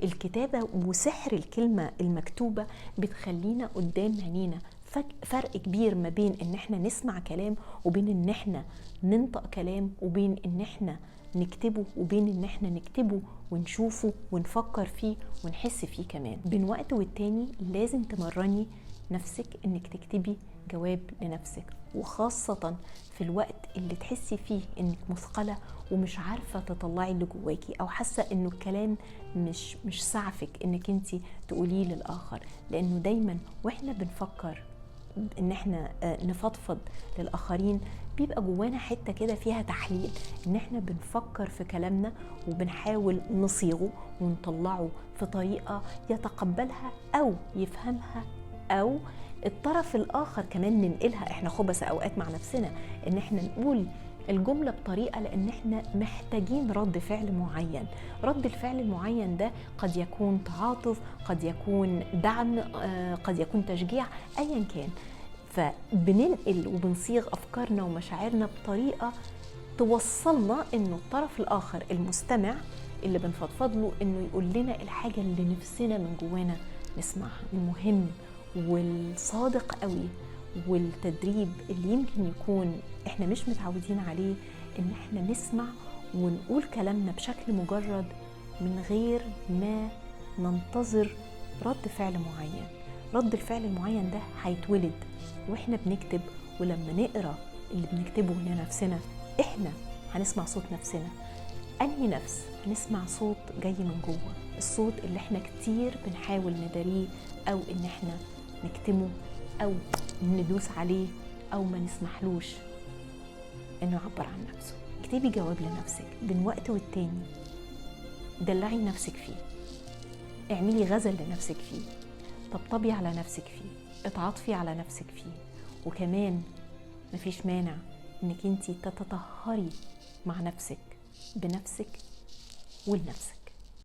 الكتابة وسحر الكلمة المكتوبة بتخلينا قدام عينينا. فرق كبير ما بين ان احنا نسمع كلام وبين ان احنا ننطق كلام، وبين ان احنا نكتبه وبين ان احنا نكتبه ونشوفه ونفكر فيه ونحس فيه كمان. بين وقت والتاني لازم تمرني نفسك انك تكتبي جواب لنفسك، وخاصة في الوقت اللي تحسي فيه انك مثقلة ومش عارفة تطلعي اللي جواكي، او حاسة انه الكلام مش سعفك انك انتي تقوليه للآخر. لانه دايما واحنا بنفكر ان احنا نفضفض للآخرين بيبقى جوانا حتة كده فيها تحليل، ان احنا بنفكر في كلامنا وبنحاول نصيغه ونطلعه في طريقة يتقبلها او يفهمها، او الطرف الآخر كمان ننقلها. احنا خبث اوقات مع نفسنا ان احنا نقول الجملة بطريقة لان احنا محتاجين رد فعل معين. رد الفعل المعين ده قد يكون تعاطف، قد يكون دعم، قد يكون تشجيع، ايا كان. فبننقل وبنصيغ افكارنا ومشاعرنا بطريقة توصلنا انه الطرف الاخر المستمع اللي بنفضفض له انه يقول لنا الحاجة اللي نفسنا من جوانا نسمعها. المهم والصادق قوي والتدريب اللي يمكن يكون احنا مش متعودين عليه ان احنا نسمع ونقول كلامنا بشكل مجرد من غير ما ننتظر رد فعل معين. رد الفعل المعين ده هيتولد واحنا بنكتب، ولما نقرأ اللي بنكتبه لنفسنا احنا هنسمع صوت نفسنا. أنهي نفس؟ هنسمع صوت جاي من جوه، الصوت اللي احنا كتير بنحاول نداريه او ان احنا نكتمه او ندوس عليه او ما نسمحلوش انه يعبر عن نفسه. اكتبي جواب لنفسك بين وقت والتاني، دلعي نفسك فيه، اعملي غزل لنفسك فيه، طبطبي على نفسك فيه، اتعاطفي على نفسك فيه. وكمان مفيش مانع انك انتي تتطهري مع نفسك بنفسك ولنفسك.